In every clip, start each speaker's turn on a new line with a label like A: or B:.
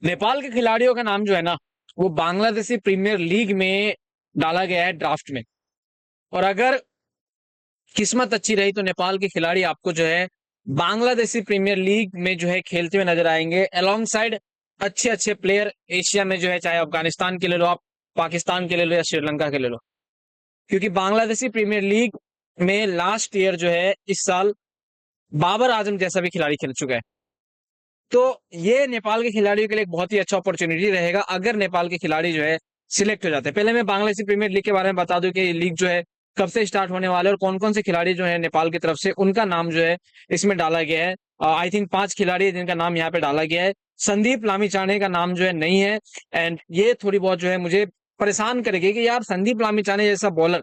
A: नेपाल के खिलाड़ियों का नाम जो है ना, वो बांग्लादेशी प्रीमियर लीग में डाला गया है ड्राफ्ट में। और अगर किस्मत अच्छी रही तो नेपाल के खिलाड़ी आपको जो है बांग्लादेशी प्रीमियर लीग में जो है खेलते हुए नजर आएंगे अलोंग साइड अच्छे अच्छे प्लेयर एशिया में जो है, चाहे अफगानिस्तान के ले लो आप, पाकिस्तान के ले लो या श्रीलंका के ले लो। क्योंकि बांग्लादेशी प्रीमियर लीग में लास्ट ईयर जो है, इस साल बाबर आजम जैसा भी खिलाड़ी खेल चुका है। तो ये नेपाल के खिलाड़ियों के लिए एक बहुत ही अच्छा अपॉर्चुनिटी रहेगा अगर नेपाल के खिलाड़ी जो है सिलेक्ट हो जाते हैं। पहले मैं बांग्लादेशी प्रीमियर लीग के बारे में बता दूं कि ये लीग जो है कब से स्टार्ट होने वाला है और कौन कौन से खिलाड़ी जो है नेपाल की तरफ से उनका नाम जो है इसमें डाला गया है। आई थिंक 5 खिलाड़ी है जिनका नाम यहाँ पे डाला गया है। संदीप लामिछाने का नाम जो है नहीं है। एंड ये थोड़ी बहुत जो है मुझे परेशान करेगी कि यार संदीप लामिछाने जैसा बॉलर,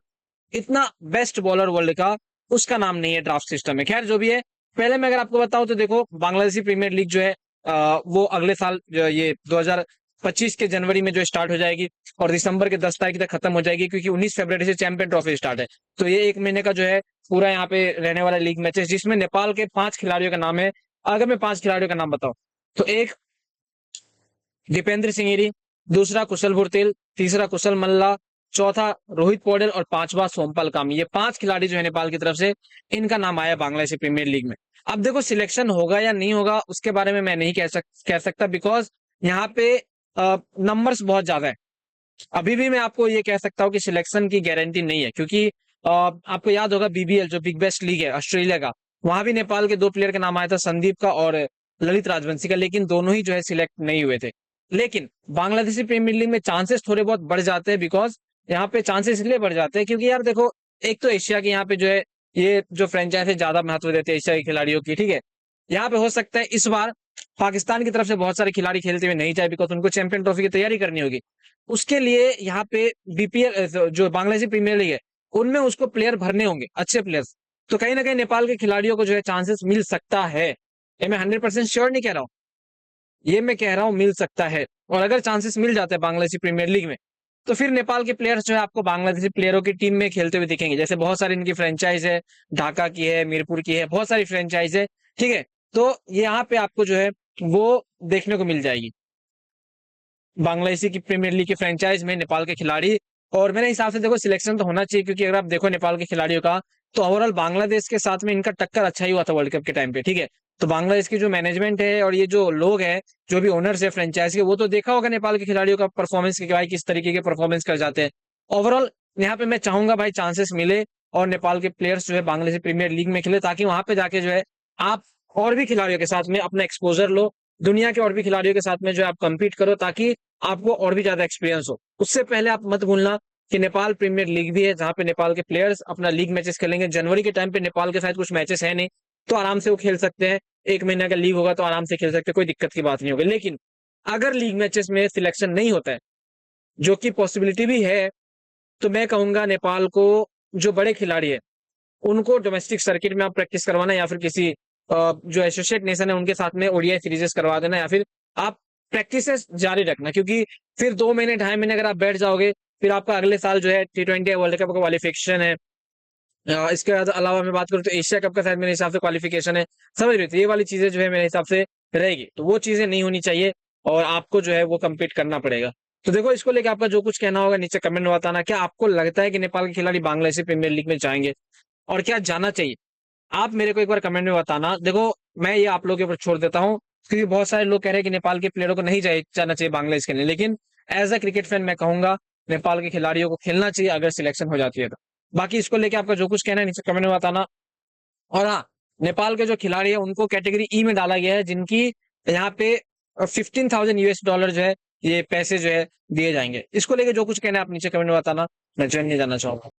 A: इतना बेस्ट बॉलर वर्ल्ड का, उसका नाम नहीं है ड्राफ्ट सिस्टम में। खैर जो भी है, पहले मैं अगर आपको बताऊं तो देखो बांग्लादेशी प्रीमियर लीग जो है वो अगले साल ये 2025 के जनवरी में जो स्टार्ट हो जाएगी और दिसंबर के 10 तारीख तक खत्म हो जाएगी, क्योंकि 19 फरवरी से चैंपियन ट्रॉफी स्टार्ट है। तो ये एक महीने का जो है पूरा यहाँ पे रहने वाला लीग मैचेस, जिसमें नेपाल के 5 खिलाड़ियों का नाम है। अगर मैं 5 खिलाड़ियों का नाम बताऊं तो एक दीपेंद्र सिंह, दूसरा कुशल भुरतेल, तीसरा कुशल मल्ला, चौथा रोहित पौडेल और पांचवा सोमपाल कामी। ये 5 खिलाड़ी जो है नेपाल की तरफ से, इनका नाम आया बांग्लादेशी प्रीमियर लीग में। अब देखो सिलेक्शन होगा या नहीं होगा उसके बारे में मैं नहीं कह सकता, बिकॉज यहाँ पे नंबर्स बहुत ज्यादा है। अभी भी मैं आपको ये कह सकता हूँ कि सिलेक्शन की गारंटी नहीं है, क्योंकि आपको याद होगा बीबीएल जो बिग बेस्ट लीग है ऑस्ट्रेलिया का, वहां भी नेपाल के 2 प्लेयर का नाम आया था, संदीप का और ललित राजवंशी का, लेकिन दोनों ही जो है सिलेक्ट नहीं हुए थे। लेकिन बांग्लादेशी प्रीमियर लीग में चांसेस थोड़े बहुत बढ़ जाते हैं, बिकॉज यहाँ पे चांसेस इसलिए बढ़ जाते हैं क्योंकि यार देखो, एक तो एशिया के यहाँ पे जो है ये जो फ्रेंचाइज है ज्यादा महत्व देते हैं एशिया के खिलाड़ियों की, ठीक है। यहाँ पे हो सकता है इस बार पाकिस्तान की तरफ से बहुत सारे खिलाड़ी खेलते हुए नहीं जाए, बिकॉज उनको चैंपियन ट्रॉफी की तैयारी करनी होगी। उसके लिए यहाँ पे बीपीएल जो बांग्लादेशी प्रीमियर लीग है उनमें उसको प्लेयर भरने होंगे, अच्छे प्लेयर्स। तो कहीं ना कहीं नेपाल के खिलाड़ियों को जो है चांसेस मिल सकता है। ये मैं 100% श्योर नहीं कह रहा हूँ, ये मैं कह रहा हूँ मिल सकता है। और अगर चांसेस मिल जाते हैं बांग्लादेशी प्रीमियर लीग में, तो फिर नेपाल के प्लेयर्स जो है आपको बांग्लादेशी प्लेयरों की टीम में खेलते हुए दिखेंगे। जैसे बहुत सारी इनकी फ्रेंचाइज है, ढाका की है, मीरपुर की है, बहुत सारी फ्रेंचाइज है, ठीक है। तो यहाँ पे आपको जो है वो देखने को मिल जाएगी बांग्लादेशी की प्रीमियर लीग के फ्रेंचाइज में नेपाल के खिलाड़ी। और मेरे हिसाब से देखो सिलेक्शन तो होना चाहिए, क्योंकि अगर आप देखो नेपाल के खिलाड़ियों का, तो ओवरऑल बांग्लादेश के साथ में इनका टक्कर अच्छा ही हुआ था वर्ल्ड कप के टाइम पे, ठीक है। तो बांग्लादेश की जो मैनेजमेंट है और ये जो लोग है, जो भी ओनर्स है फ्रेंचाइज के, वो तो देखा होगा नेपाल के खिलाड़ियों का परफॉर्मेंस कि भाई किस तरीके के परफॉर्मेंस कर जाते हैं। ओवरऑल यहाँ पे मैं चाहूंगा भाई चांसेस मिले और नेपाल के प्लेयर्स जो है बांग्लादेश प्रीमियर लीग में खेले, ताकि वहां पे जाके जो है आप और भी खिलाड़ियों के साथ में अपना एक्सपोजर लो, दुनिया के और भी खिलाड़ियों के साथ में जो है आप compete करो, ताकि आपको और भी ज्यादा एक्सपीरियंस हो। उससे पहले आप मत भूलना कि नेपाल प्रीमियर लीग भी है, जहां पे नेपाल के प्लेयर्स अपना लीग मैचेस खेलेंगे। जनवरी के टाइम पे नेपाल के साथ कुछ मैचेस है नहीं, तो आराम से वो खेल सकते हैं। 1 महीना का लीग होगा तो आराम से खेल सकते हैं, कोई दिक्कत की बात नहीं होगी। लेकिन अगर लीग मैचेस में सिलेक्शन नहीं होता है, जो कि पॉसिबिलिटी भी है, तो मैं कहूंगा नेपाल को जो बड़े खिलाड़ी है उनको डोमेस्टिक सर्किट में आप प्रैक्टिस करवाना, या फिर किसी जो एसोसिएट नेशन है उनके साथ में ओडीआई सीरीजेस करवा देना, या फिर आप प्रैक्टिसेस जारी रखना। क्योंकि फिर 2 महीने 2.5 महीने अगर आप बैठ जाओगे, फिर आपका अगले साल जो है T20 वर्ल्ड कप का क्वालिफिकेशन है। इसके अलावा मैं बात करूं तो एशिया कप का शायद मेरे हिसाब से क्वालिफिकेशन है, समझ रहे थे। ये वाली चीजें जो है मेरे हिसाब से रहेगी, तो वो चीजें नहीं होनी चाहिए और आपको जो है वो कम्पीट करना पड़ेगा। तो देखो इसको लेकर आपका जो कुछ कहना होगा नीचे कमेंट में बताना। क्या आपको लगता है कि नेपाल के खिलाड़ी बांग्लादेशी प्रीमियर लीग में जाएंगे, और क्या जाना चाहिए? आप मेरे को एक बार कमेंट में बताना। देखो मैं ये आप लोगों के ऊपर छोड़ देता हूँ, क्योंकि बहुत सारे लोग कह रहे हैं कि नेपाल के प्लेयरों को नहीं जाना चाहिए बांग्लादेश खेलने, लेकिन एज अ क्रिकेट फैन मैं कहूंगा नेपाल के खिलाड़ियों को खेलना चाहिए अगर सिलेक्शन हो जाती है तो। बाकी इसको लेके आपका जो कुछ कहना है नीचे कमेंट में बताना। और हाँ, नेपाल के जो खिलाड़ी है उनको कैटेगरी ई में डाला गया है, जिनकी यहाँ पे 15,000 US डॉलर जो है ये पैसे जो है दिए जाएंगे। इसको लेके जो कुछ कहना है आप नीचे कमेंट में बताना, मैं जल्द जाना चाहूंगा।